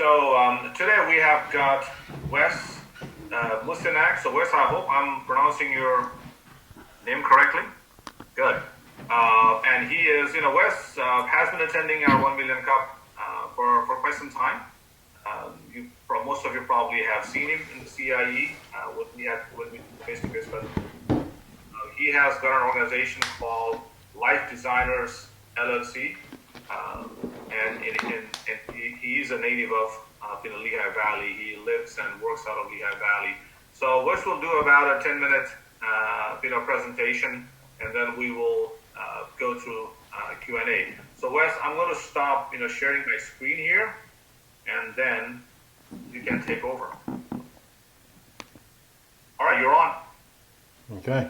Today we have got Wes Mustanak. So Wes, I hope I'm pronouncing your name correctly. Good. And he is, Wes has been attending our 1 Million Cup for quite some time. Most of you probably have seen him in the CIE when we face-to-face present. He has got an organization called Life Designers LLC, and he is a native of Lehigh Valley. He lives and works out of Lehigh Valley. So Wes will do about a 10-minute presentation, and then we will go through Q&A. So Wes, I'm going to stop sharing my screen here, and then you can take over. All right, you're on. Okay.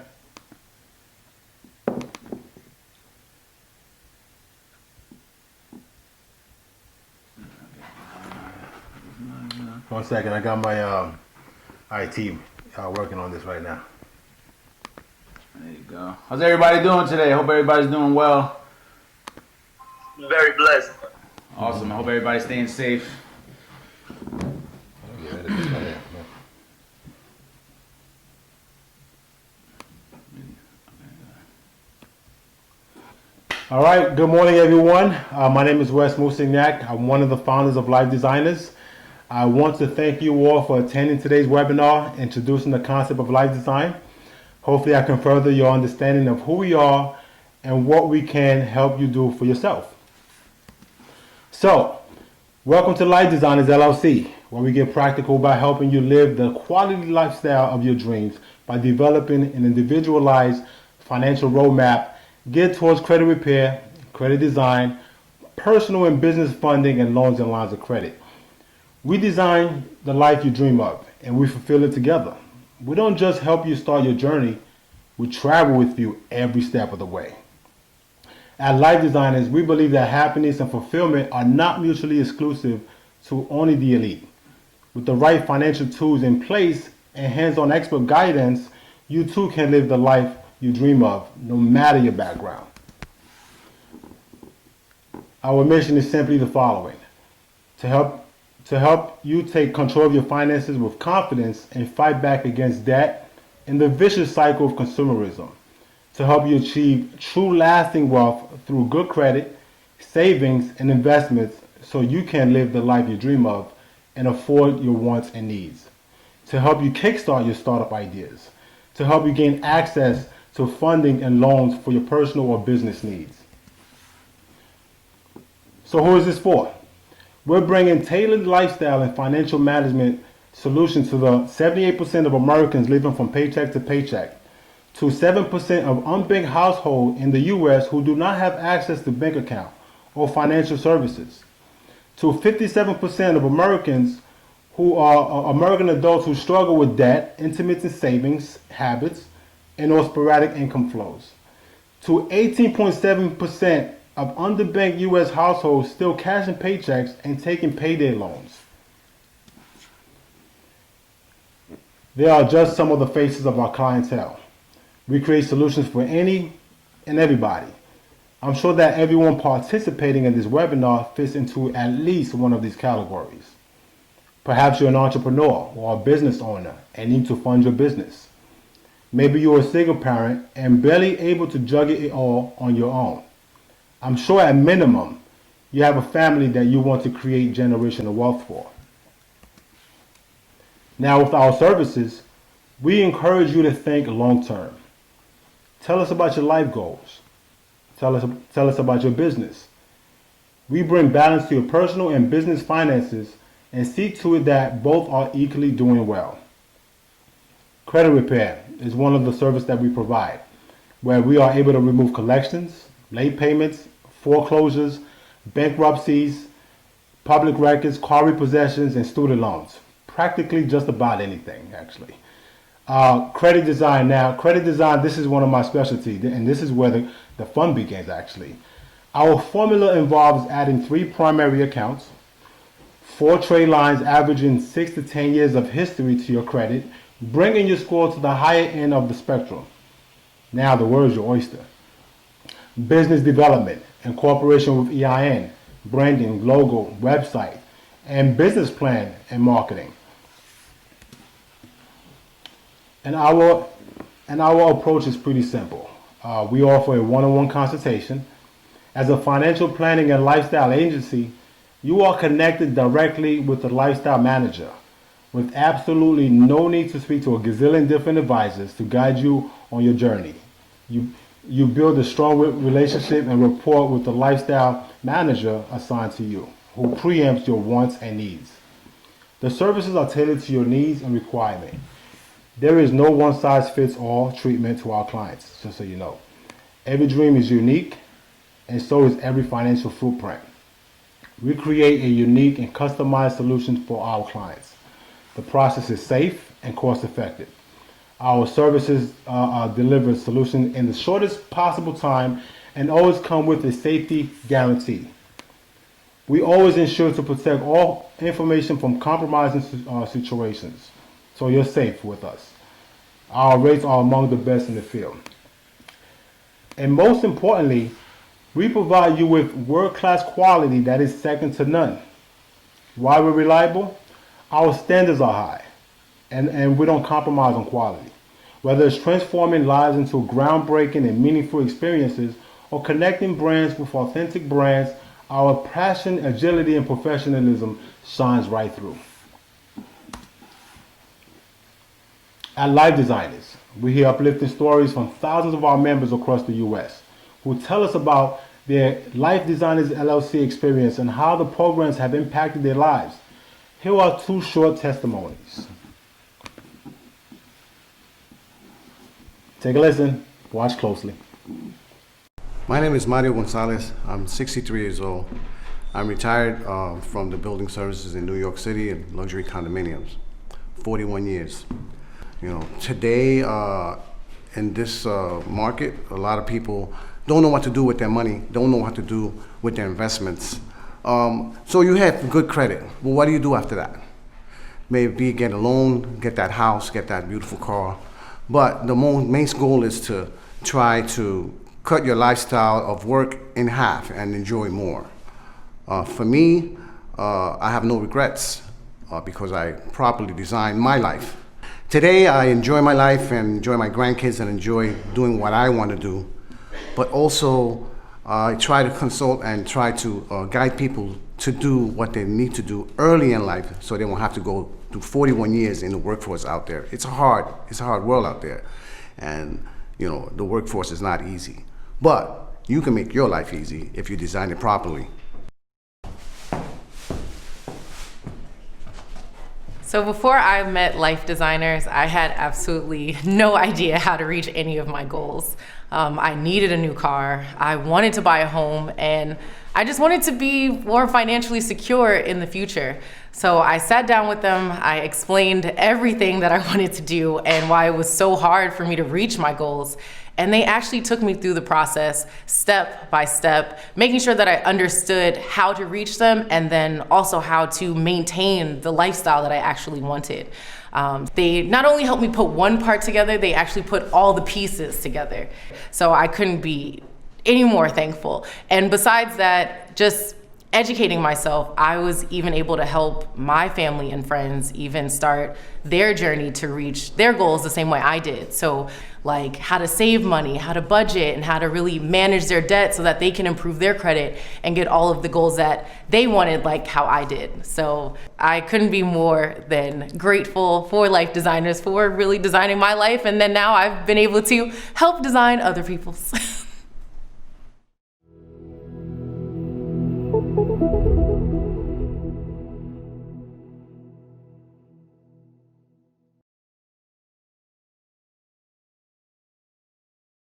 One second, I got my IT working on this right now. There you go. How's everybody doing today? Hope everybody's doing well. Very blessed. Awesome. I hope everybody's staying safe. All right, good morning, everyone. My name is Wes Musignac. I'm one of the founders of Life Designers. I want to thank you all for attending today's webinar, introducing the concept of life design. Hopefully, I can further your understanding of who we are and what we can help you do for yourself. So, welcome to Life Designers LLC, where we get practical by helping you live the quality lifestyle of your dreams by developing an individualized financial roadmap geared towards credit repair, credit design, personal and business funding, and loans and lines of credit. We design the life you dream of, and we fulfill it together. We don't just help you start your journey, we travel with you every step of the way. At Life Designers, we believe that happiness and fulfillment are not mutually exclusive to only the elite. With the right financial tools in place and hands-on expert guidance, you too can live the life you dream of, no matter your background. Our mission is simply the following: to help you take control of your finances with confidence and fight back against debt and the vicious cycle of consumerism, to help you achieve true lasting wealth through good credit, savings, and investments so you can live the life you dream of and afford your wants and needs, to help you kickstart your startup ideas, to help you gain access to funding and loans for your personal or business needs. So who is this for? We're bringing tailored lifestyle and financial management solutions to the 78% of Americans living from paycheck to paycheck, to 7% of unbanked households in the U.S. who do not have access to bank account or financial services, to 57% of Americans who are American adults who struggle with debt, intermittent savings habits, and or sporadic income flows, to 18.7% of underbanked U.S. households still cashing paychecks and taking payday loans. They are just some of the faces of our clientele. We create solutions for any and everybody. I'm sure that everyone participating in this webinar fits into at least one of these categories. Perhaps you're an entrepreneur or a business owner and need to fund your business. Maybe you're a single parent and barely able to juggle it all on your own. I'm sure at minimum, you have a family that you want to create generational wealth for. Now with our services, we encourage you to think long term. Tell us about your life goals. Tell us about your business. We bring balance to your personal and business finances and see to it that both are equally doing well. Credit repair is one of the services that we provide, where we are able to remove collections, late payments, foreclosures, bankruptcies, public records, car repossessions, and student loans. Practically just about anything, actually. Credit design. Now, credit design, this is one of my specialties, and this is where the fun begins, actually. Our formula involves adding 3 primary accounts, 4 trade lines averaging 6 to 10 years of history to your credit, bringing your score to the higher end of the spectrum. Now the world's your oyster. Business development, incorporation with EIN, branding, logo, website, and business plan and marketing. And our approach is pretty simple. We offer a one-on-one consultation. As a financial planning and lifestyle agency, you are connected directly with the lifestyle manager, with absolutely no need to speak to a gazillion different advisors to guide you on your journey. You build a strong relationship and rapport with the lifestyle manager assigned to you, who preempts your wants and needs. The services are tailored to your needs and requirements. There is no one-size-fits-all treatment to our clients, just so you know. Every dream is unique, and so is every financial footprint. We create a unique and customized solution for our clients. The process is safe and cost-effective. Our services deliver solutions in the shortest possible time and always come with a safety guarantee. We always ensure to protect all information from compromising situations, so you're safe with us. Our rates are among the best in the field. And most importantly, we provide you with world-class quality that is second to none. Why we're reliable? Our standards are high, and we don't compromise on quality. Whether it's transforming lives into groundbreaking and meaningful experiences or connecting brands with authentic brands, our passion, agility, and professionalism shines right through. At Life Designers, we hear uplifting stories from thousands of our members across the U.S. who tell us about their Life Designers LLC experience and how the programs have impacted their lives. Here are two short testimonies. Take a listen, watch closely. My name is Mario Gonzalez. I'm 63 years old. I'm retired from the building services in New York City and luxury condominiums, 41 years. You know, today in this market, a lot of people don't know what to do with their money, don't know what to do with their investments. So you have good credit. Well, what do you do after that? Maybe get a loan, get that house, get that beautiful car. But the main goal is to try to cut your lifestyle of work in half and enjoy more. For me, I have no regrets because I properly designed my life. Today, I enjoy my life and enjoy my grandkids and enjoy doing what I want to do. But also, I try to consult and try to guide people to do what they need to do early in life so they won't have to go through 41 years in the workforce out there. It's a hard world out there. And you know, the workforce is not easy. But you can make your life easy if you design it properly. So before I met Life Designers, I had absolutely no idea how to reach any of my goals. I needed a new car, I wanted to buy a home, and I just wanted to be more financially secure in the future. So I sat down with them, I explained everything that I wanted to do and why it was so hard for me to reach my goals. And they actually took me through the process step by step, making sure that I understood how to reach them and then also how to maintain the lifestyle that I actually wanted. They not only helped me put one part together, they actually put all the pieces together. So I couldn't be any more thankful. And besides that, just educating myself, I was even able to help my family and friends even start their journey to reach their goals the same way I did. So like how to save money, how to budget, and how to really manage their debt so that they can improve their credit and get all of the goals that they wanted, like how I did. So I couldn't be more than grateful for Life Designers for really designing my life. And then now I've been able to help design other people's.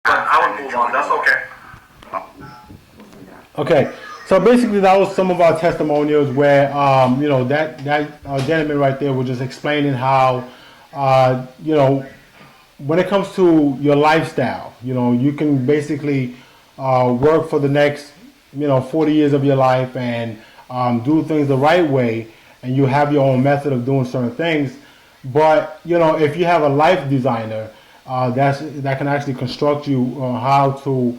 I will move on. That's okay. Okay, so basically that was some of our testimonials where, you know, that gentleman right there was just explaining how, you know, when it comes to your lifestyle, you know, you can basically work for the next, you know, 40 years of your life and do things the right way, and you have your own method of doing certain things. But, you know, if you have a life designer, that can actually construct you how to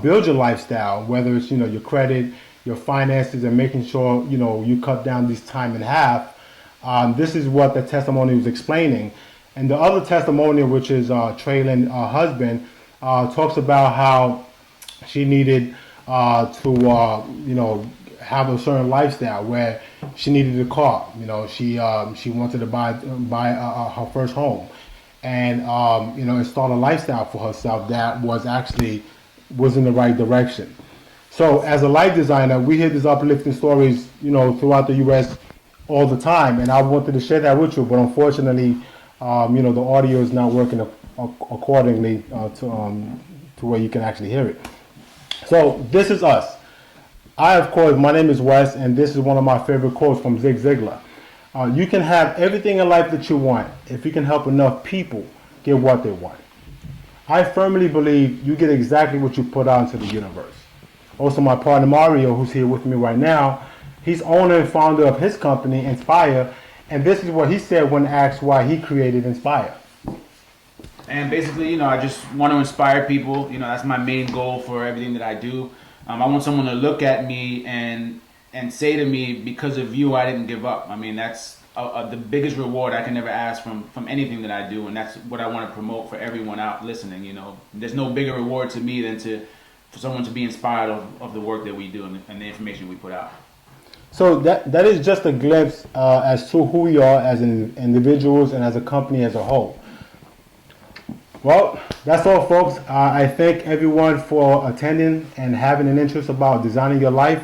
build your lifestyle, whether it's, you know, your credit, your finances and making sure, you cut down this time in half. This is what the testimony was explaining. And the other testimonial, which is Traylon, husband, talks about how she needed to, have a certain lifestyle where she needed a car. She wanted to buy her first home, and install a lifestyle for herself that was in the right direction. So as a life designer, we hear these uplifting stories, throughout the U.S. all the time, and I wanted to share that with you. But unfortunately, the audio is not working accordingly to where you can actually hear it. So this is us. My name is Wes, and this is one of my favorite quotes from Zig Ziglar. You can have everything in life that you want if you can help enough people get what they want. I firmly believe you get exactly what you put out into the universe. Also, my partner Mario, who's here with me right now, he's owner and founder of his company, Inspire, and this is what he said when asked why he created Inspire. And basically, I just want to inspire people. That's my main goal for everything that I do. I want someone to look at me and say to me, because of you, I didn't give up. I mean, that's the biggest reward I can ever ask from anything that I do, and that's what I want to promote for everyone out listening. There's no bigger reward to me than for someone to be inspired of the work that we do and the information we put out. So that is just a glimpse as to who we are as individuals and as a company as a whole. Well, that's all, folks. I thank everyone for attending and having an interest about designing your life.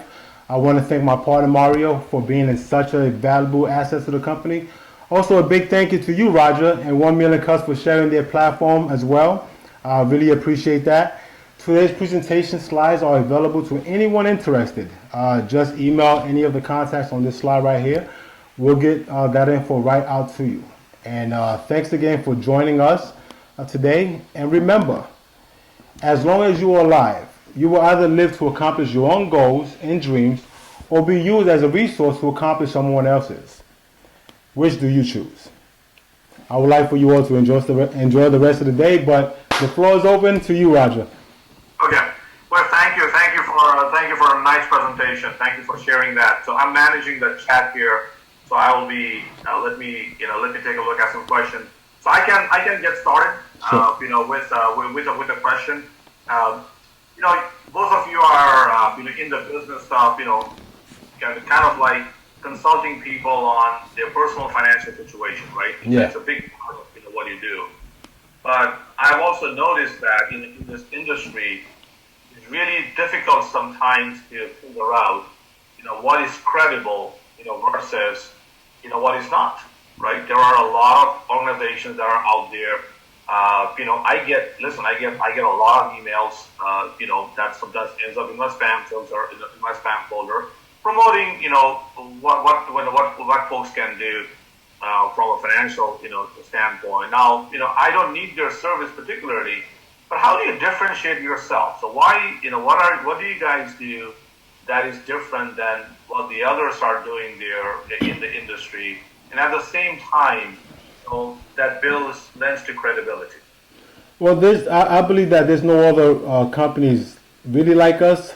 I want to thank my partner Mario for being such a valuable asset to the company. Also, a big thank you to you, Roger, and 1 Million Cuts for sharing their platform as well. I really appreciate that. Today's presentation slides are available to anyone interested. Just email any of the contacts on this slide right here. We'll get that info right out to you. And thanks again for joining us today. And remember, as long as you are alive, you will either live to accomplish your own goals and dreams or be used as a resource to accomplish someone else's. Which do you choose? I would like for you all to enjoy the rest of the day, but the floor is open to you, Roger. Okay. Well, thank you for a nice presentation. Thank you for sharing that. So I'm managing the chat here. So I will be let me take a look at some questions. So I can get started. Sure. With a question. Both of you are in the business of kind of like consulting people on their personal financial situation, right? Yeah. It's a big part of what you do. But I've also noticed that in this industry, it's really difficult sometimes to figure out, what is credible, versus, what is not, right? There are a lot of organizations that are out there. I get a lot of emails, that sometimes ends up in my spam filter, in my spam folder, promoting, what folks can do. From a financial, standpoint. Now, I don't need their service particularly, but how do you differentiate yourself? So why, what do you guys do that is different than what the others are doing there in the industry, and at the same time, that lends to credibility? Well, I believe that there's no other companies really like us.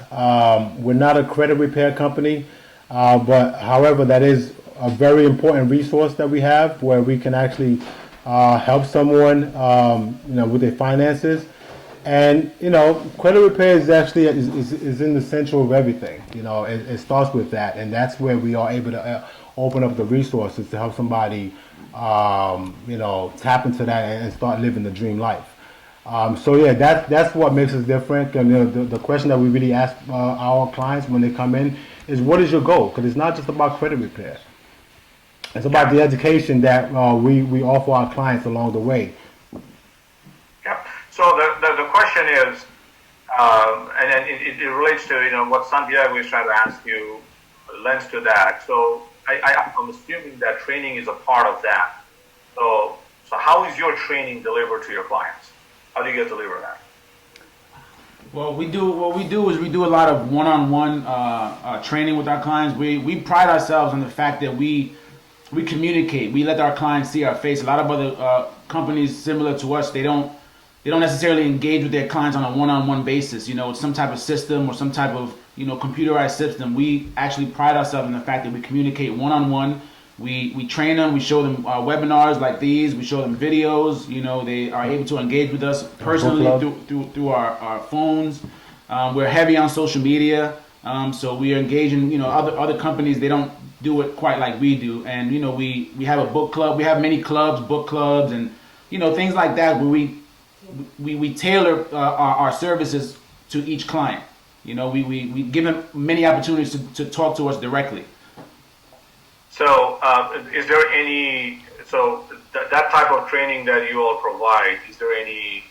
We're not a credit repair company, but however, that is a very important resource that we have where we can actually help someone, with their finances. And, credit repair is actually is in the center of everything. It starts with that. And that's where we are able to open up the resources to help somebody, tap into that and start living the dream life. That's what makes us different. And the question that we really ask our clients when they come in is, what is your goal? Because it's not just about credit repair. It's about the education that we offer our clients along the way. Yeah. So the question is, and it relates to what Santiago is trying to ask you, lends to that. So I'm assuming that training is a part of that. So how is your training delivered to your clients? How do you guys deliver that? Well, we do a lot of one-on-one training with our clients. We pride ourselves on the fact that we communicate. We let our clients see our face. A lot of other companies similar to us, they don't necessarily engage with their clients on a one-on-one basis. Some type of system or some type of computerized system. We actually pride ourselves in the fact that we communicate one-on-one. We train them. We show them webinars like these. We show them videos. They are able to engage with us personally through our phones. We're heavy on social media, so we are engaging. Other companies, they don't do it quite like we do. And we have a book club. We have many clubs, book clubs, and things like that where we tailor our services to each client. We give them many opportunities to talk to us directly. So, is there that type of training that you all provide, is there any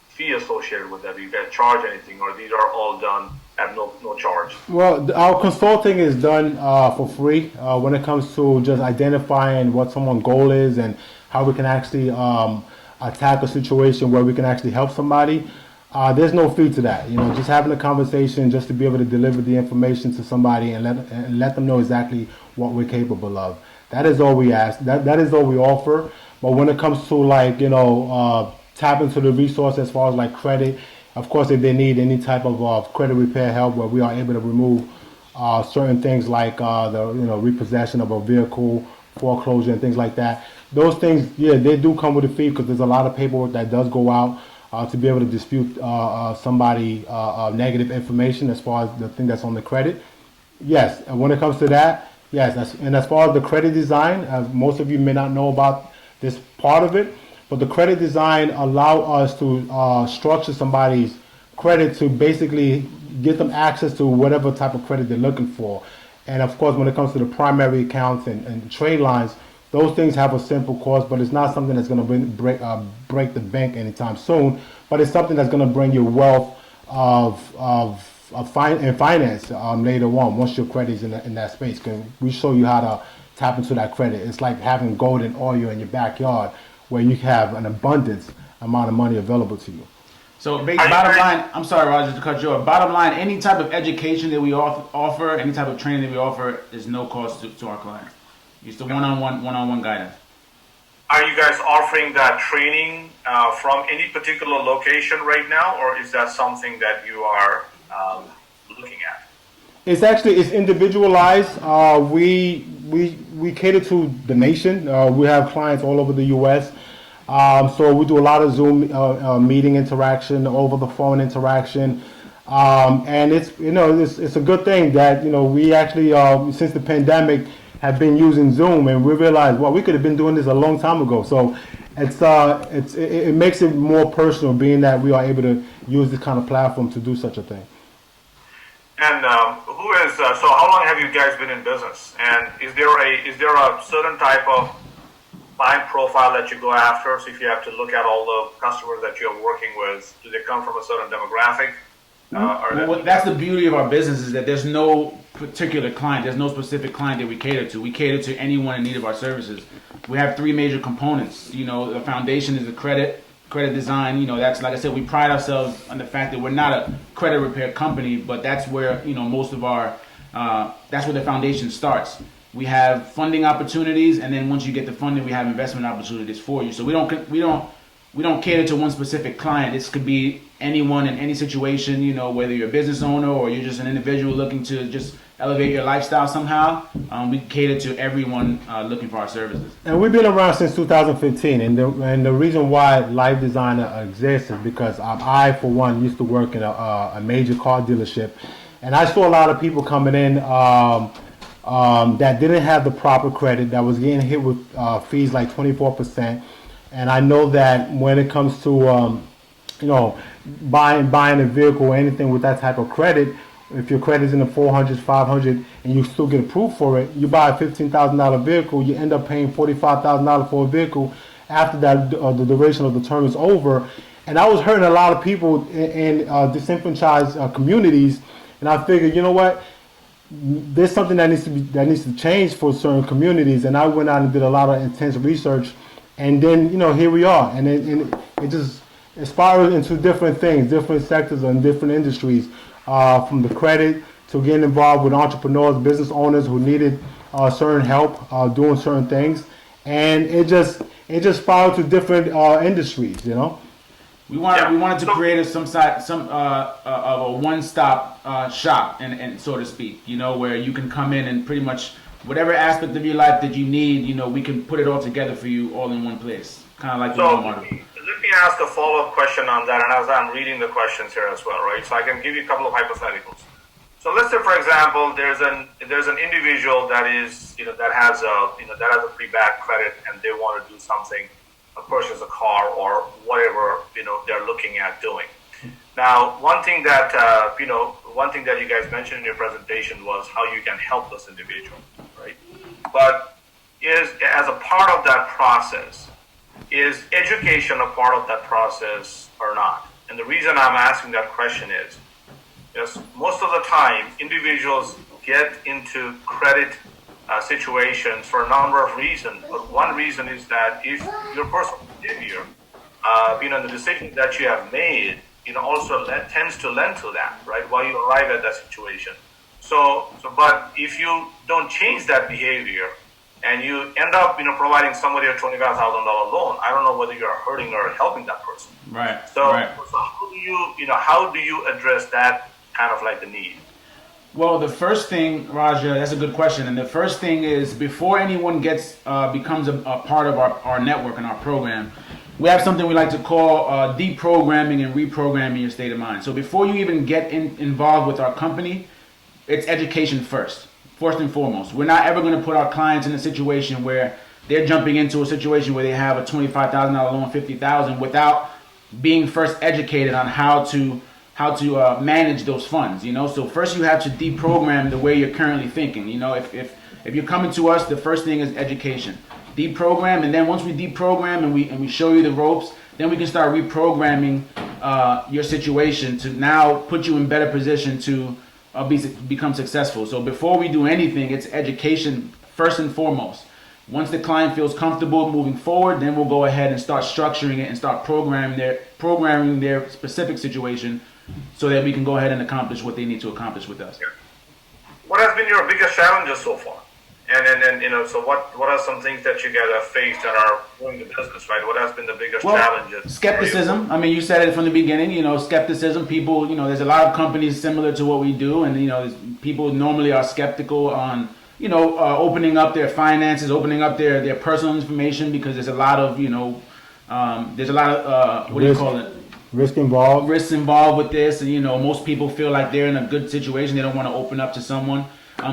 fee associated with that? Do you guys charge anything, or these are all done at no charge? Well, our consulting is done for free when it comes to just identifying what someone's goal is and how we can actually attack a situation where we can actually help somebody. There's no fee to that. Just having a conversation, just to be able to deliver the information to somebody and let them know exactly what we're capable of. That is all we ask. That is all we offer. But when it comes to tap into the resource as far as like credit, of course, if they need any type of credit repair help, where we are able to remove certain things like the repossession of a vehicle, foreclosure, and things like that. Those things, yeah, they do come with a fee because there's a lot of paperwork that does go out to be able to dispute somebody negative information as far as the thing that's on the credit. Yes, and when it comes to that, yes. And as far as the credit design, most of you may not know about this part of it, but the credit design allow us to structure somebody's credit to basically get them access to whatever type of credit they're looking for. And of course, when it comes to the primary accounts and trade lines, those things have a simple cost, but it's not something that's going to break the bank anytime soon. But it's something that's going to bring you wealth of finance later on once your credit is in that space. Because we show you how to tap into that credit. It's like having gold and oil in your backyard, where you have an abundance amount of money available to you. So bottom line, I'm sorry, Roger, to cut you off. Bottom line, any type of education that we offer, any type of training that we offer, is no cost to our clients. It's the one-on-one guidance. Are you guys offering that training from any particular location right now, or is that something that you are looking at? It's individualized. We cater to the nation. We have clients all over the U.S. So we do a lot of Zoom meeting interaction, over the phone interaction, and it's a good thing that we actually since the pandemic have been using Zoom, and we realized, well, we could have been doing this a long time ago. So it makes it more personal, being that we are able to use this kind of platform to do such a thing. And so how long have you guys been in business? And is there a certain type of client profile that you go after? So if you have to look at all the customers that you're working with, do they come from a certain demographic? That's the beauty of our business, is that there's no particular client. There's no specific client that we cater to. We cater to anyone in need of our services. We have three major components. The foundation is the credit design. That's, like I said, we pride ourselves on the fact that we're not a credit repair company, but that's where most of our that's where the foundation starts. We have funding opportunities, and then once you get the funding, we have investment opportunities for you. So we don't cater to one specific client. This could be anyone in any situation, whether you're a business owner or you're just an individual looking to just elevate your lifestyle somehow. We cater to everyone looking for our services. And we've been around since 2015, and the reason why Life Designer exists is because I, for one, used to work in a major car dealership, and I saw a lot of people coming in that didn't have the proper credit, that was getting hit with fees like 24%. And I know that when it comes to buying a vehicle or anything with that type of credit, if your credit is in the 400s, 500, and you still get approved for it, you buy a $15,000 vehicle, you end up paying $45,000 for a vehicle after that the duration of the term is over. And I was hurting a lot of people in disenfranchised communities, and I figured, you know what, there's something that needs to change for certain communities. And I went out and did a lot of intense research, and then here we are, and it just spirals into different things, different sectors and different industries, from the credit to getting involved with entrepreneurs, business owners who needed certain help doing certain things, and it just spiraled to different industries. We wanted Yeah. we wanted to So- create a one-stop shop, and so to speak. You know, where you can come in and pretty much whatever aspect of your life that you need, you know, we can put it all together for you, all in one place. Kind of like So Walmart. let me ask a follow-up question on that, and as I'm reading the questions here as well, right? So I can give you a couple of hypotheticals. So let's say, for example, there's an individual that is, that has a pretty bad credit, and they want to do something, purchase a car or whatever, they're looking at doing. Now, one thing that you guys mentioned in your presentation was how you can help this individual, right? But as a part of that process, is education a part of that process or not? And the reason I'm asking that question is, yes, most of the time, individuals get into credit situations for a number of reasons. But one reason is that if your personal behavior, the decision that you have made, also tends to lend to that, right? While you arrive at that situation. But if you don't change that behavior, and you end up, providing somebody a $25,000 loan, I don't know whether you're hurting or helping that person. Right. So, right. so how do you address that kind of like the need? Well, the first thing, Raja, that's a good question. And the first thing is, before anyone becomes a part of our network and our program, we have something we like to call deprogramming and reprogramming your state of mind. So before you even get involved with our company, it's education first and foremost. We're not ever going to put our clients in a situation where they're jumping into a situation where they have a $25,000 loan, $50,000, without being first educated on how to manage those funds. So first you have to deprogram the way you're currently thinking. If you're coming to us, the first thing is education. Deprogram, and then once we deprogram and we show you the ropes, then we can start reprogramming your situation to now put you in better position to become successful. So before we do anything, it's education first and foremost. Once the client feels comfortable moving forward, then we'll go ahead and start structuring it and start programming their specific situation so that we can go ahead and accomplish what they need to accomplish with us. What has been your biggest challenges so far? And so what are some things that you guys have faced that are doing the business, right? What has been the biggest challenges? Skepticism. I mean, you said it from the beginning, skepticism. People, there's a lot of companies similar to what we do, and, people normally are skeptical on, opening up their finances, opening up their personal information, because there's a lot of, what do you call it? Risk involved. Risks involved with this, and most people feel like they're in a good situation. They don't want to open up to someone.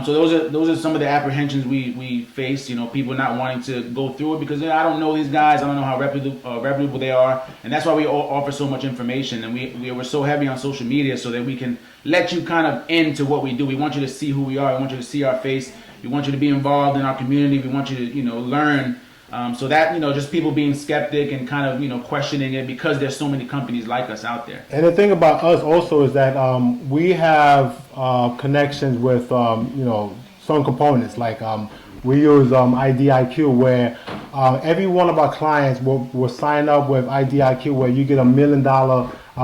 So those are some of the apprehensions we face. People not wanting to go through it because I don't know these guys. I don't know how reputable they are, and that's why we offer so much information. And we're so heavy on social media so that we can let you kind of into what we do. We want you to see who we are. We want you to see our face. We want you to be involved in our community. We want you to learn. So that, just people being skeptic and kind of, questioning it because there's so many companies like us out there. And the thing about us also is that we have connections with, some components. Like we use IDIQ, where every one of our clients will sign up with IDIQ, where you get $1 million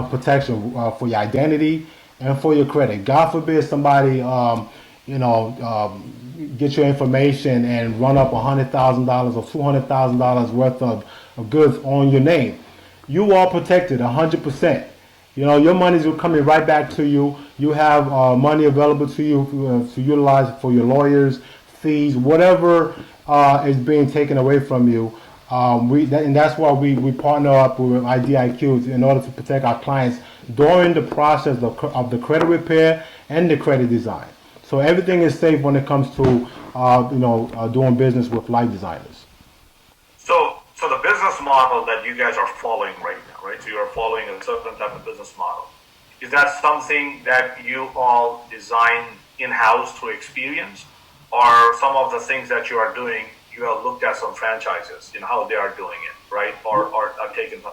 protection for your identity and for your credit. God forbid somebody, get your information and run up $100,000 or $200,000 worth of goods on your name. You are protected 100%. Your money is coming right back to you. You have money available to you to utilize for your lawyers, fees, whatever is being taken away from you. And that's why we partner up with IDIQ in order to protect our clients during the process of the credit repair and the credit design. So everything is safe when it comes to doing business with Life Designers. So the business model that you guys are following right now, right? So you're following a certain type of business model. Is that something that you all design in-house through experience, or some of the things that you are doing, you have looked at some franchises, how they are doing it, right? Or are taking some.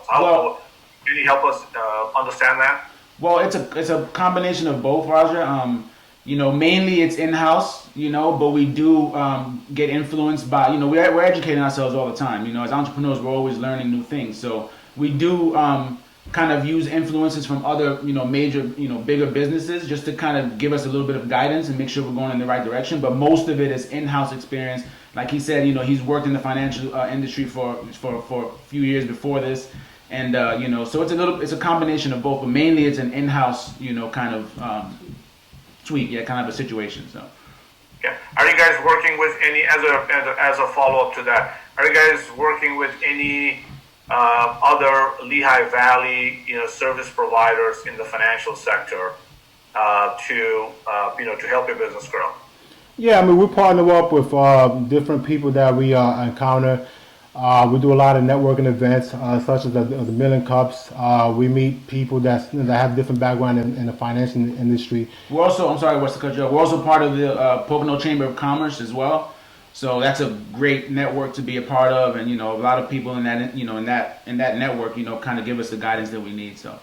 Can you help us understand that? Well, it's a combination of both, Raja. Mainly it's in-house, but we do get influenced by, we're educating ourselves all the time. As entrepreneurs, we're always learning new things. So we do kind of use influences from other, major, bigger businesses just to kind of give us a little bit of guidance and make sure we're going in the right direction. But most of it is in-house experience. Like he said, he's worked in the financial industry for a few years before this. And so it's a combination of both, but mainly it's an in-house, kind of tweak, kind of a situation. So. Okay. Are you guys working with any, as a follow-up to that, are you guys working with any other Lehigh Valley, service providers in the financial sector to help your business grow? Yeah, I mean, we partner up with different people that we encounter. We do a lot of networking events, such as the Millen Cups. We meet people that have different background in the financial industry. We're also, I'm sorry, what's the cut you off? We're also part of the Pocono Chamber of Commerce as well. So that's a great network to be a part of, and a lot of people in that in that network, kind of give us the guidance that we need. So,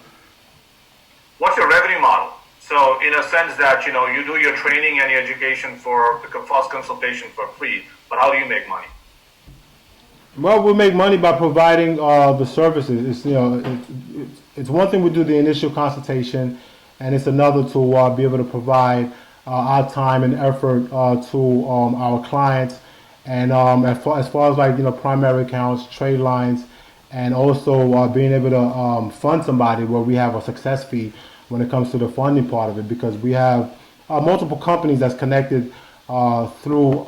what's your revenue model? So, in a sense that you do your training and your education for the first consultation for free, but how do you make money? Well, we make money by providing the services. It's one thing we do the initial consultation, and it's another to be able to provide our time and effort to our clients, and as far as like primary accounts, trade lines, and also being able to fund somebody where we have a success fee when it comes to the funding part of it, because we have multiple companies that's connected through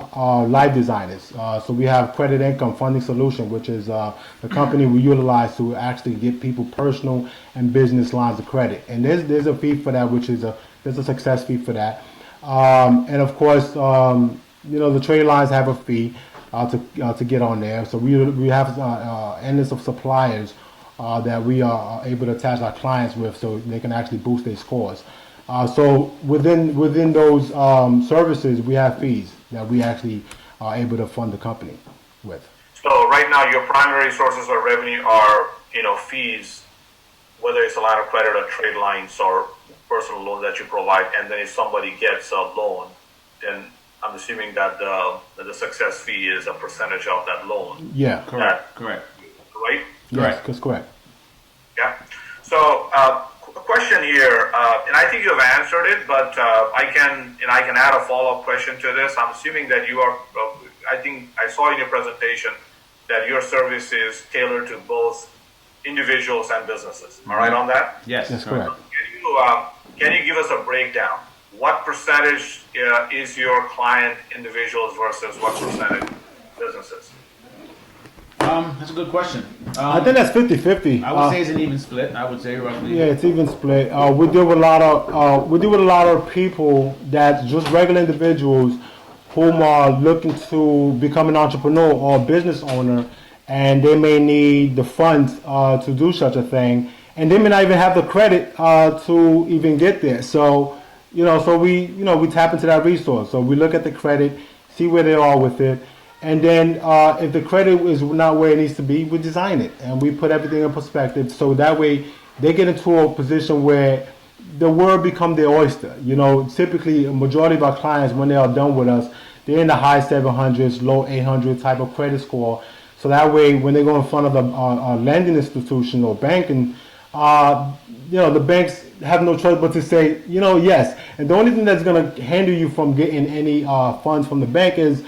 Life Designers. So we have Credit Income Funding Solution, which is the company we utilize to actually get people personal and business lines of credit. And there's a fee for that, which is there's a success fee for that. And of course, the trade lines have a fee to get on there. So we have endless of suppliers that we are able to attach our clients with, so they can actually boost their scores. So within those services, we have fees that we actually are able to fund the company with. So right now, your primary sources of revenue are fees, whether it's a line of credit or trade lines or personal loans that you provide, and then if somebody gets a loan, then I'm assuming that the success fee is a percentage of that loan. Yeah, correct. Right? yes, that's correct. Yeah. So a question here, and I think you have answered it, but I can add a follow-up question to this. I'm assuming that you are. I think I saw in your presentation that your service is tailored to both individuals and businesses. Am I right on that? Yes, That's correct. Can you give us a breakdown? What percentage is your client individuals versus what percentage businesses? That's a good question. I think that's 50-50. I would say it's an even split. I would say roughly. Yeah, it's even split. We deal with a lot of people that just regular individuals whom are looking to become an entrepreneur or a business owner, and they may need the funds to do such a thing, and they may not even have the credit to even get there. So, so we tap into that resource. So we look at the credit, see where they are with it. And then if the credit is not where it needs to be, we design it and we put everything in perspective. So that way they get into a position where the world becomes their oyster. Typically a majority of our clients, when they are done with us, they're in the high 700s, low 800 type of credit score. So that way when they go in front of the lending institution or banking, the banks have no choice but to say, yes. And the only thing that's going to hinder you from getting any funds from the bank is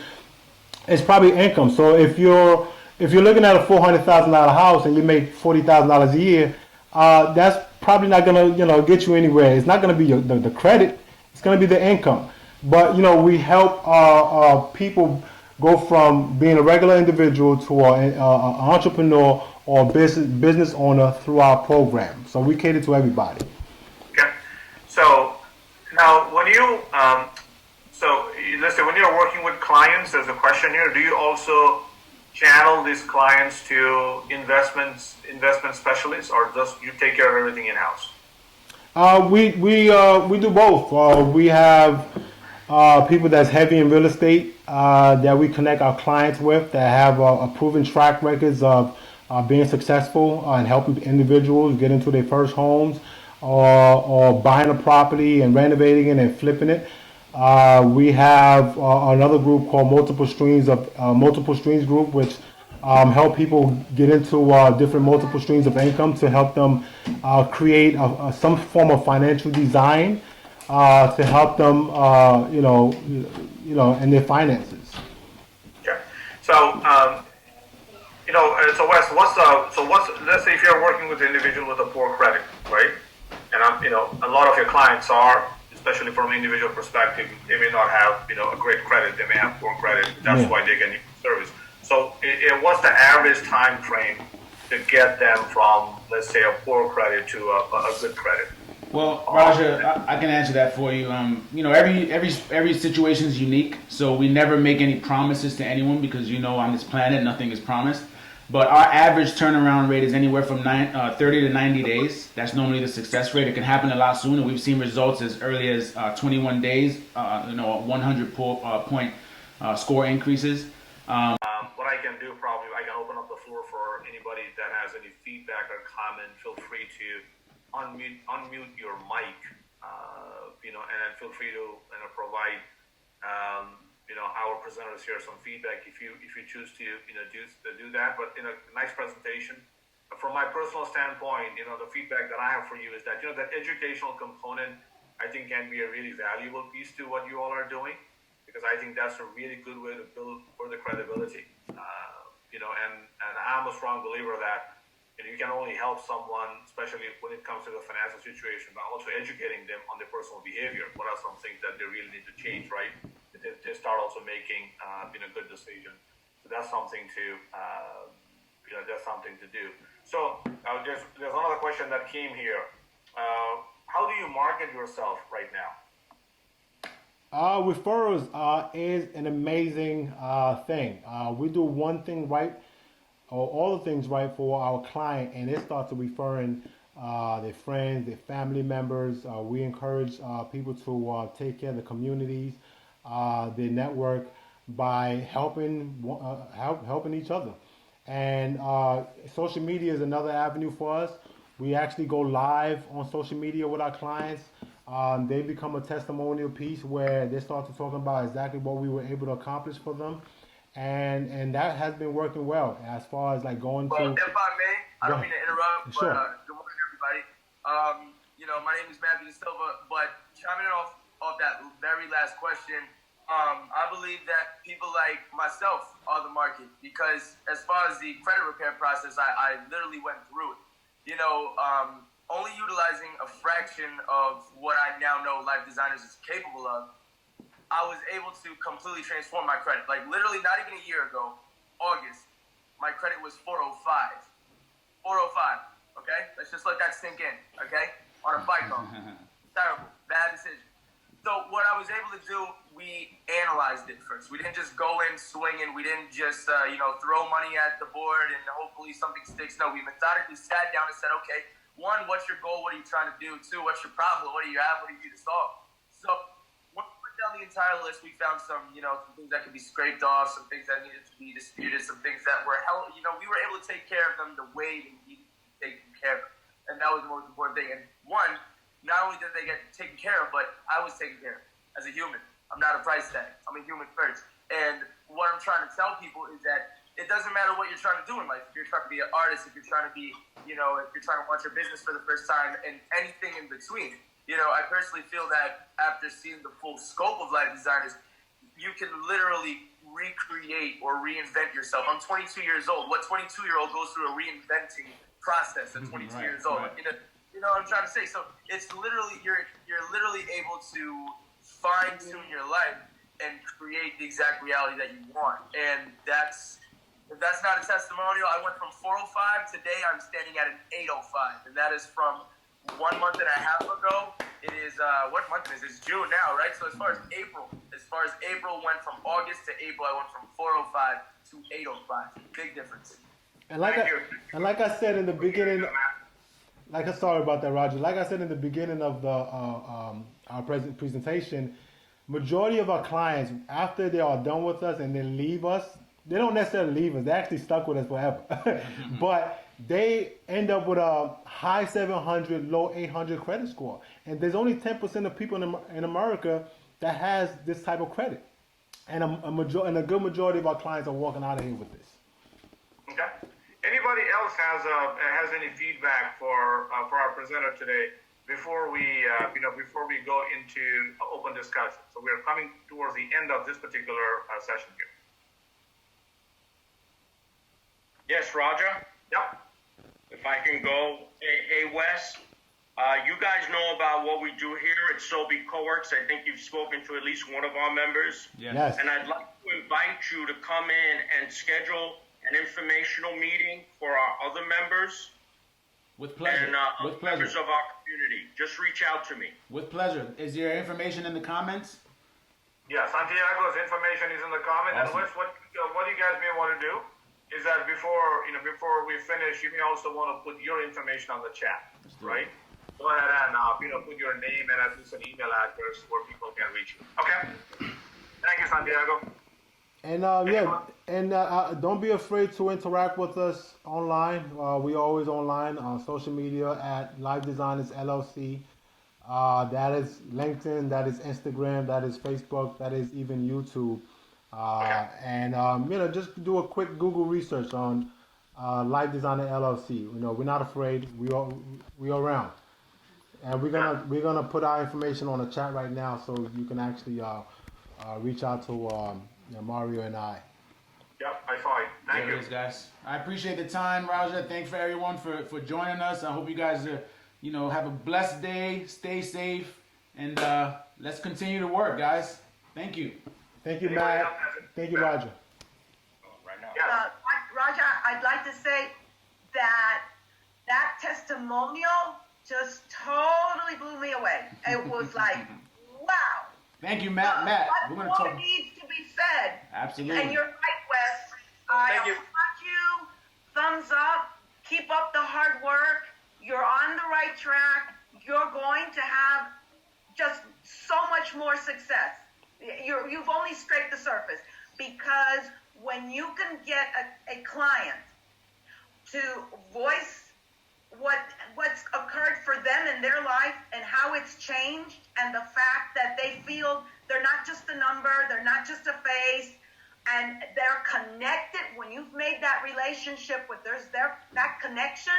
probably income. So if you're looking at a $400,000 house and you make $40,000 a year, that's probably not gonna get you anywhere. It's not gonna be the credit. It's gonna be the income. But we help people go from being a regular individual to an entrepreneur or business owner through our program. So we cater to everybody. Okay. So now when you listen, when you're working with clients, there's a question here. Do you also channel these clients to investment specialists, or just you take care of everything in house? We do both. We have people that's heavy in real estate that we connect our clients with that have a proven track records of being successful and helping individuals get into their first homes or buying a property and renovating it and flipping it. We have another group called Multiple Streams Group, which help people get into different multiple streams of income to help them create some form of financial design to help them, in their finances. Okay. So So Wes, let's say if you're working with an individual with a poor credit, right? And a lot of your clients are, especially from an individual perspective, they may not have, a great credit. They may have poor credit. That's Yeah. why they get service. So, what's the average time frame to get them from, let's say, a poor credit to a good credit? Well, Raja, I can answer that for you. Every situation is unique, so we never make any promises to anyone because on this planet nothing is promised. But our average turnaround rate is anywhere from 30 to 90 days. That's normally the success rate. It can happen a lot sooner. We've seen results as early as 21 days. 100 point score increases. What I can do probably, I can open up the floor for anybody that has any feedback or comment. Feel free to unmute your mic, and then feel free to provide, our presenters here some feedback if you choose to, do that. But nice presentation. From my personal standpoint, the feedback that I have for you is that that educational component I think can be a really valuable piece to what you all are doing, because I think that's a really good way to build further credibility. And I'm a strong believer that you can only help someone, especially when it comes to the financial situation, by also educating them on their personal behavior. What are some things that they really need to change, right? They start also making good decisions. So that's something to do. So there's another question that came here. How do you market yourself right now? Referrals is an amazing thing. We do one thing right, or all the things right for our client, and they start to referring their friends, their family members. We encourage people to take care of the communities, their network, by helping each other. And social media is another avenue for us. We actually go live on social media with our clients. They become a testimonial piece where they start to talk about exactly what we were able to accomplish for them, and that has been working well as far as like going Well, to. if I may, I don't mean to interrupt, Sure. but good morning, everybody. My name is Matthew De Silva, but chiming in off that very last question, I believe that people like myself are the market, because as far as the credit repair process, I literally went through it. Only utilizing a fraction of what I now know Life Designers is capable of, I was able to completely transform my credit. Like literally not even a year ago, August, my credit was 405. 405, okay? Let's just let that sink in, okay? On a FICO. Terrible, bad decision. So what I was able to do, we analyzed it first. We didn't just go in swinging. We didn't just, throw money at the board and hopefully something sticks. No, we methodically sat down and said, okay, one, what's your goal? What are you trying to do? Two, what's your problem? What do you have? What do you need to solve? So when we went down the entire list, we found some things that could be scraped off, some things that needed to be disputed, some things that were we were able to take care of them the way they needed to be taken care of. And that was the most important thing. And one, not only did they get taken care of, but I was taken care of as a human. I'm not a price tag. I'm a human first. And what I'm trying to tell people is that it doesn't matter what you're trying to do in life. If you're trying to be an artist, if you're trying to be, if you're trying to launch your business for the first time, and anything in between. I personally feel that after seeing the full scope of Life Designers, you can literally recreate or reinvent yourself. I'm 22 years old. What 22-year-old goes through a reinventing process at 22 years old? Right. You know what I'm trying to say? So it's literally, you're literally able to fine tune your life and create the exact reality that you want. And if that's not a testimonial, I went from 405. Today I'm standing at an 805, and that is from 1 month and a half ago. It is what month is it? It's June now, right? So as far as April went from August to April, I went from 405 to 805. Big difference. And like I said in the beginning, sorry about that, Roger. Like I said in the beginning of the our presentation, majority of our clients, after they are done with us and they leave us, they don't necessarily leave us. They actually stuck with us forever. But they end up with a high 700, low 800 credit score. And there's only 10% of people in America that has this type of credit. And a good majority of our clients are walking out of here with this. Okay. Anybody else has any feedback for our presenter today before we go into open discussion? So we're coming towards the end of this particular session here. Yes, Roger. Yep. If I can go, hey Wes, you guys know about what we do here at Sobe Coworks. I think you've spoken to at least one of our members. Yes. And I'd like to invite you to come in and schedule an informational meeting for our other members With pleasure. and With members pleasure. of our community. Just reach out to me. With pleasure. Is there information in the comments? Yeah, Santiago's information is in the comment. Awesome. And what you guys may want to do is that before we finish, you may also want to put your information on the chat, do it. right? Go ahead and put your name and at least an email address where people can reach you. Okay. Thank you, Santiago. And don't be afraid to interact with us online. We always online on social media at Live Designers LLC. That is LinkedIn, that is Instagram, that is Facebook, that is even YouTube. Just do a quick Google research on Live Designer LLC. We're not afraid. We are around, and we're gonna put our information on the chat right now, so you can actually reach out to Mario and I. Yep, I saw it. Thank There you. it is, guys. I appreciate the time, Raja. Thanks for everyone for joining us. I hope you guys have a blessed day. Stay safe, and let's continue to work, guys. Thank you. Thank you, Anybody else Matt. has any Thank you, feedback? Roger. Right now. Yes. Roger, I'd like to say that testimonial just totally blew me away. It was like, wow. Thank you, Matt. Matt, we're What gonna more talk. needs to be said? Absolutely. And you're right, Wes. I Thank you. applaud you. Thumbs up. Keep up the hard work. You're on the right track. You're going to have just so much more success. You've only scraped the surface, because when you can get a client to voice what's occurred for them in their life and how it's changed, and the fact that they feel they're not just a number, they're not just a face, and they're connected. When you've made that relationship with that connection,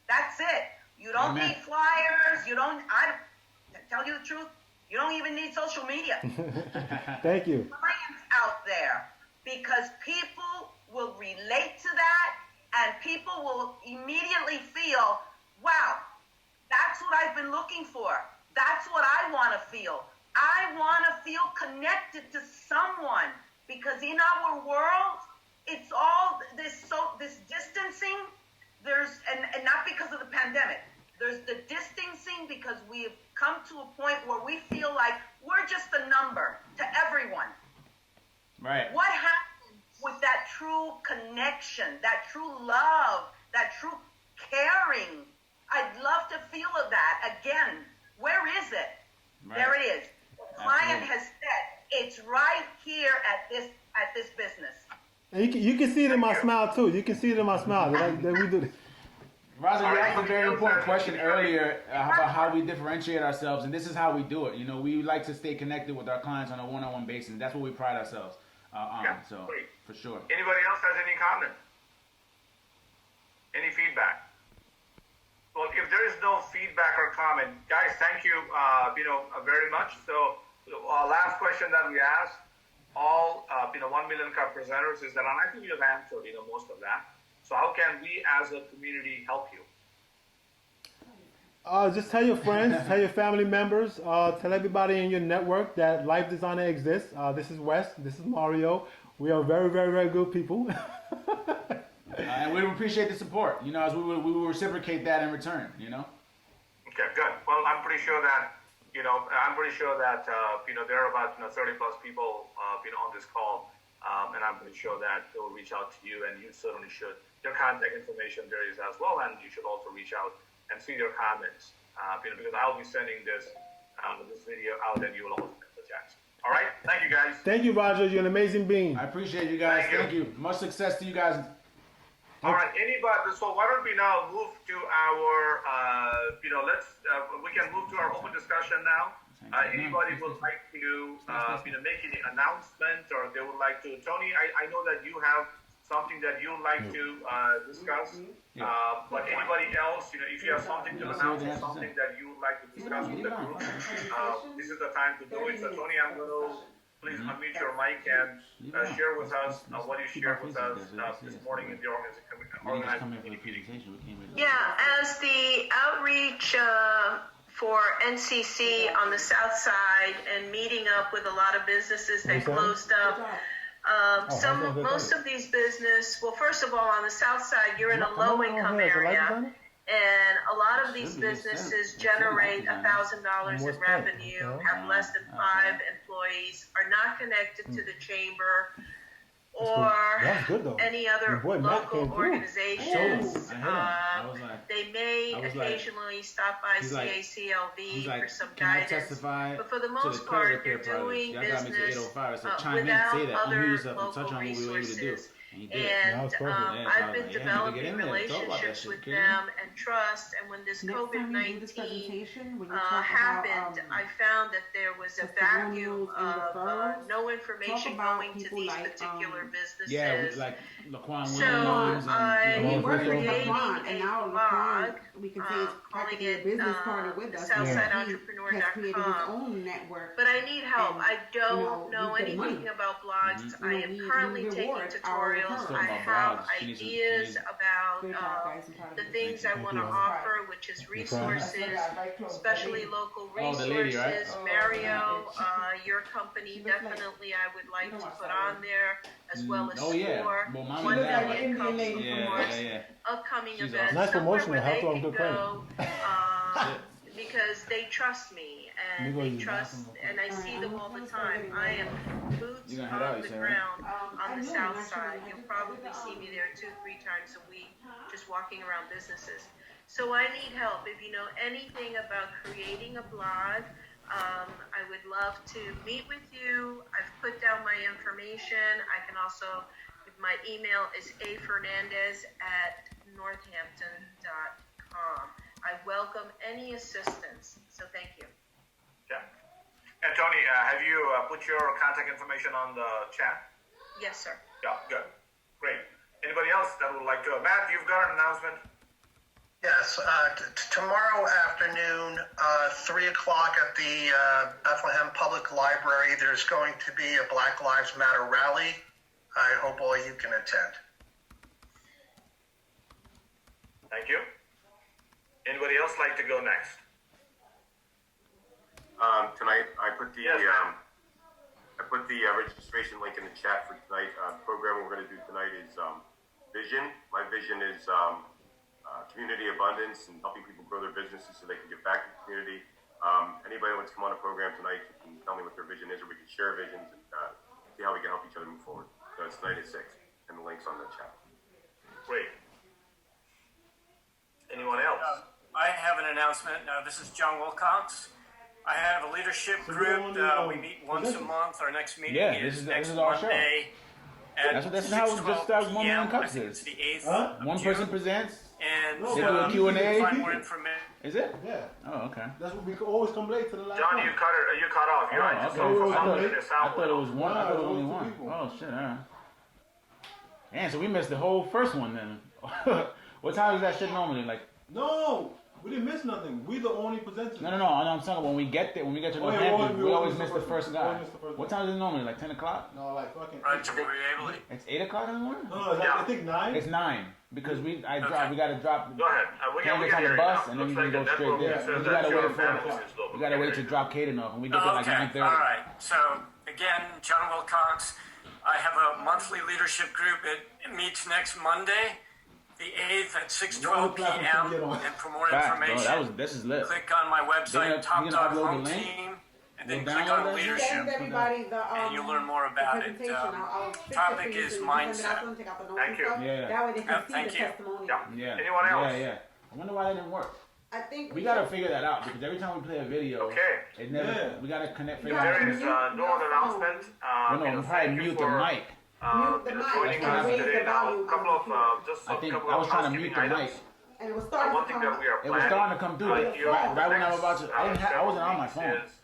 that's it. You don't Amen. need flyers. I tell you the truth, you don't even need social media. Thank you. Clients out there, because people will relate to that, and people will immediately feel, wow, that's what I've been looking for. That's what I want to feel. I want to feel connected to someone, because in our world, it's all this distancing. And not because of the pandemic. There's the distancing because we've come to a point where we feel like we're just a number to everyone. Right. What happens with that true connection, that true love, that true caring? I'd love to feel of that again. Where is it? Right. There it is. The client Absolutely. has said it's right here at this business. And you can see it in my smile too. You can see it in my smile that we do this. Raja, you All right, asked a very something important else question that- earlier about how we differentiate ourselves, and this is how we do it. We like to stay connected with our clients on a one-on-one basis. That's what we pride ourselves on. Yeah, So, great. for sure. Anybody else has any comment? Any feedback? Well, if there is no feedback or comment, guys, thank you, very much. So, our last question that we asked all, 1 million cup presenters is that, and I think you've answered, most of that. So, how can we as a community help you? Just tell your friends, tell your family members, tell everybody in your network that Life Designer exists. This is Wes. This is Mario. We are very, very, very good people. And we appreciate the support, as we will reciprocate that in return, Okay, good. Well, I'm pretty sure that, there are about 30 plus people, on this call, and I'm pretty sure that they will reach out to you, and you certainly should. Your contact information there is as well, and you should also reach out and see your comments, because I'll be sending this video out, and you will also get the text. All right, thank you guys. Thank you, Roger. You're an amazing being. I appreciate you guys. Thank you. Thank you. Much success to you guys. All right, anybody? So why don't we now move to our, we can move to our open discussion now. Anybody would like to, make any announcement, or they would like to? Tony, I know that you have something that you'd like to discuss. But anybody else, if you have something to announce or something that you would like to discuss with the group, this is the time to do it. So Tony, I'm going to please unmute your mic and share with us what you shared with us this morning in the We didn't just come here for organized the meeting. presentation. We came here to Yeah, as the outreach for NCC on the south side and meeting up with a lot of businesses that What's that? closed up. Most of these well, first of all, on the south side, you're in a low income area. And a lot of these businesses generate $1,000 in revenue, have less than 5 employees, are not connected to the chamber or That's good, though. any Your other boy Matt local came through. organizations. I hit him. I was like, They may I was like- occasionally stop by he's like- CACLV he's like, for some can I guidance. testify But for the to most the part, credit you're repair project? doing Y'all got me to business 805. I said, chime in, without say that. other Unmute yourself and local touch on what we were able to do. resources. And he did. And That was perfect. Yeah, so I I've was been like, yeah, developing get in there, talk about that relationships shit, with kid. them and trust. And when this Next time you do this COVID-19 presentation, when you talk happened, about, I found that there was a vacuum testimonials and of referrals, no information about going to people these like, particular businesses. Yeah, like Laquan So Williams I and Yeah, we work with created LeBron, and now a blog, LeBron, we can say it's calling practically a it business partner with us. SouthsideEntrepreneur.com. He has created his own network. But I need help. And, I don't you know, know we get anything money. about blogs. Mm-hmm. I You know, am we currently taking reward our tutorials. referrals. I have Blogs. She needs to- ideas she needs- about Great job, guys. I'm proud of the you. things I want to you. offer, which is resources, especially local Oh, the lady, right? resources. Mario, your company definitely I would like to put on there, as well as Oh, yeah. SCORE, Well, mine One was that Million one. Cups Indian of lady Yeah, Course, yeah. upcoming She's events, awesome. Nice somewhere promotion. where I have they to can give go, Shit. because they trust me and Let me go they use the trust, bathroom. and I see them all the time. I am boots You gonna head out, on you the say, right? ground I on the knew, south actually. side. You'll probably see me there 2-3 times a week, just walking around businesses. So I need help. If you know anything about creating a blog, I would love to meet with you. I've put down my information. I can also, my email is afernandez@northampton.com. I welcome any assistance. So thank you. Yeah. And Tony, have you put your contact information on the chat? Yes, sir. Yeah, good. Great. Anybody else that would like to? Matt, you've got an announcement? Yes, tomorrow afternoon, 3 o'clock at the Bethlehem Public Library, there's going to be a Black Lives Matter rally. I hope all you can attend. Thank you. Anybody else like to go next? Tonight, I put the Yes, ma'am. registration link in the chat for tonight. Program we're going to do tonight is Vision. My vision is community abundance and helping people grow their businesses so they can give back to the community. Anybody wants to come on a program tonight, you can tell me what their vision is, or we can share visions and see how we can help each other move forward. So it's tonight at 6, and the link's on the chat. Great. Anyone else? I have an announcement. This is John Wilcox. I have a leadership group. We meet once a month. Our next meeting Yeah, is this next is our show. Monday. At That's how just 6:12 One Million p.m. Cups I think is. it's the 8th of One June. person presents. And No, They do a you Q&A. can find more information. Is it? Yeah. Oh, okay. That's what we could always come late to the last John, one. you cut off. Oh, You're okay. just so for I some thought- reason it I sounded thought it was one. I thought it was No, only it was one. two people. Oh shit! Man, so we missed the whole first one then. What time is that shit normally? Like, No, we didn't miss nothing. We the only presenters. no. I'm talking about when we get there. When we get to Oh, yeah, Northampton, we we always always miss the first we guy. always miss the first What guy. time is it normally? Like 10 o'clock? No, like fucking. Right, to be able to. It's 8 o'clock in the morning. No, it's like, Yeah. I think 9. It's 9 because we gotta drop. Go ahead. We Can't can get on hear the you bus now. and then we Looks can go like the straight network there. says We that gotta your wait bandwidth for. is low. We gotta wait to drop Caden off, and we get there like Okay, 9:30. all right. So again, John Wilcox. I have a monthly leadership group. It meets next Monday, the 8th at 6:12 p.m. And for more Facts, bro. information, This is lit. click on my website, You Top gonna Dog upload the Home link? Team, and then We'll click download on that? leadership. Send everybody the And you'll learn more about it. presentation. I'll fix it topic for you is so you can send it mindset. out to them, take out the notes Thank and you. stuff. Yeah. That way they can see Thank the you. testimonial. Yeah. Yeah. Anyone else? Yeah. I wonder why that didn't work. I think We gotta figure that out because every time we play a video, Okay. it never. Yeah. We gotta connect. You Figure gotta out. There is no other announcement. No, we probably mute the mic. Mute the mic Joining and us raise today the now. volume A couple on the of just I a think couple I was of trying to housekeeping mute the items. mic. And it was starting One to thing come that we are It was planning. starting to come through. here Right over the when I was next, about to, I wasn't on my several phone. weeks is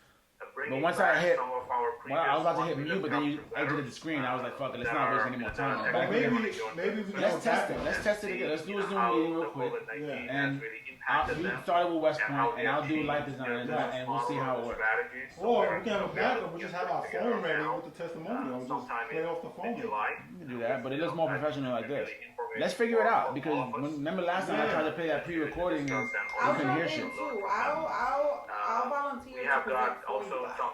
bringing But once back I hit, some of our well, I was about to 1 hit million mute, but then you capture exited the letters, screen. I was like, fuck it, let's that not waste are, any more that time. are on it. Maybe we can Let's go test back it. Let's test it again. Let's do a Zoom how meeting real the quick. COVID-19 And has really impacted we them. started with West and how Point, and they I'll do changed life their designers, business and we'll see model how it and works. strategies. So Or we're- we can have a backup. We just have our together phone ready now, with the testimonial and just sometime play off the phone. in July. We can do that, but it looks more professional like this. Really Let's figure it out informative because for all of us. remember last time I tried to play that pre-recording and I'll you couldn't hear jump in shit. too. I'll volunteer We to have present got for also you guys. some,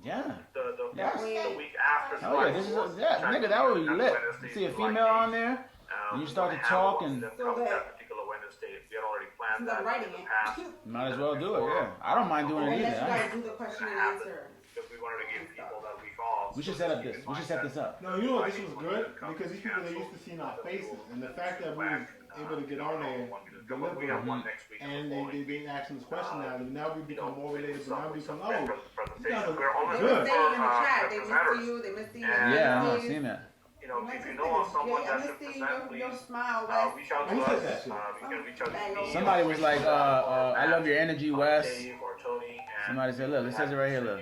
Yeah. the week after. Oh yeah, this is nigga, that would be lit. You see a female on there, and you start to talk and So that- particular Wednesday, we had already planned Since that I'm writing in the it. past. might as well do it. Yeah, I don't mind doing it Unless you either. guys do the question and answer. Because we wanted to give people that week off. We should set up this. We should set this up. No, you know what? This was good because these people, they used to seeing our faces, and the fact that we was able to get on there and deliver, We have one next week. and they asking this question now we become more related, but now we become, oh, Presentation. We're always They were looking saying in the for chat, they missed presenters. you, they missed you. Yeah, they I've missed seen that. You know, if you know of someone Jay, I that should missed present, your please smile, Wes. reach out Who to said us. that shit? You can reach out to me. Somebody was like, I love your energy, Wes. Dave or Tony, and Somebody said, look, it says it right here, look.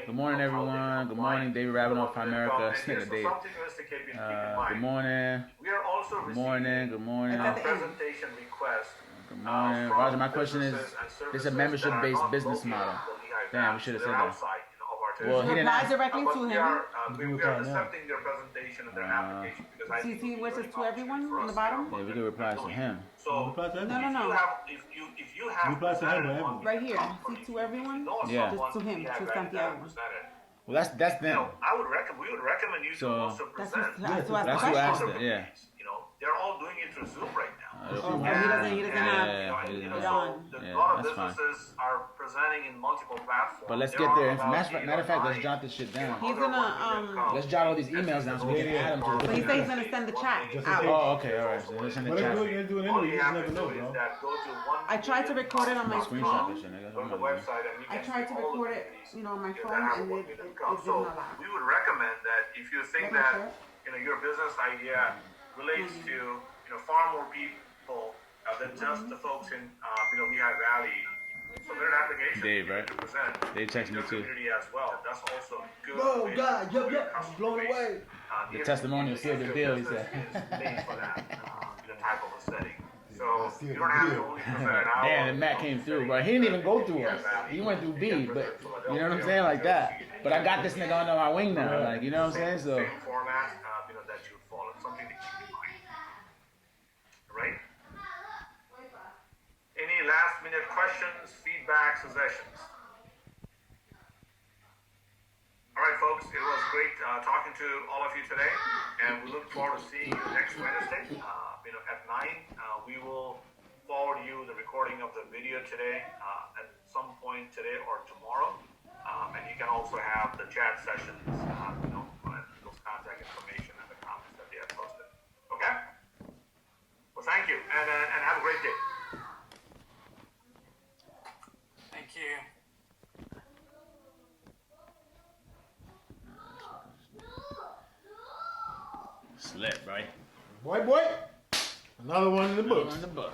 Good morning, everyone. Good morning, David Rabinoff, Primerica. Nigga, Dave. Good morning. We are also Good receiving morning. Good morning. presentation request. Good morning. Roger, my question is, this is a membership-based business model. Damn, we should have said that. Well, he didn't Reply ask. directly to We him. are accepting their presentation and their application because I think CC wishes to everyone on the bottom. Yeah, we could reply to him. So reply to No, everyone. no, no. if you have Reply to him, presented whatever. on Right here. behalf See to everyone? Yeah. Just to him, to Santiago. Well, that's them. We would recommend you to So- also That's present. who asked the That's who asked question. it. Yeah. You know, they're all doing it through Zoom right now. Oh, he doesn't Yeah, have he doesn't so on. a Yeah, lot of that's fine. businesses are presenting in multiple platforms. But let's There get are their about information. Matter of fact, let's jot this shit down. He's gonna, Let's jot all these emails down so we can add them to so the he said he's gonna send the chat Just in out. case. Oh, okay, all right. So let's send the But they're chat. doing it All anyway. you You just have never to know, do is bro. that go to one. I tried to record it on my Screenshot phone. this shit, nigga. Go to the Come on, man. website and you I can tried see to all the record it, activities you know, on my that phone, have and what it didn't didn't come. So allow. we would recommend that if you think Let me that check. your business idea relates to far more people than just the folks in Lehigh Valley, submit an application Dave, right? to present Dave texted me your too. community as well. That's also good. Oh, way God, to yup, grow your yup, customer blown base. away. The If- testimonial if sealed the your deal, he business said. is made for that type of a setting. So sealed you the don't have to deal. only present an hour. Damn, and Matt came through, bro. He didn't even go through us. He went through B, but you know what I'm saying, like that. But I got this nigga under my wing now, like you know what I'm saying. So Same format, that you follow. Something to keep in mind. Right? Any last minute questions, feedback, suggestions? All right, folks, it was great talking to all of you today, and we look forward to seeing you next Wednesday. At 9, we will forward you the recording of the video today at some point today or tomorrow, and you can also have the chat sessions, those contact information and the comments that they have posted. Okay? Well, thank you, and have a great day. Thank you. slip, right? Boy, another one in the books. In the book.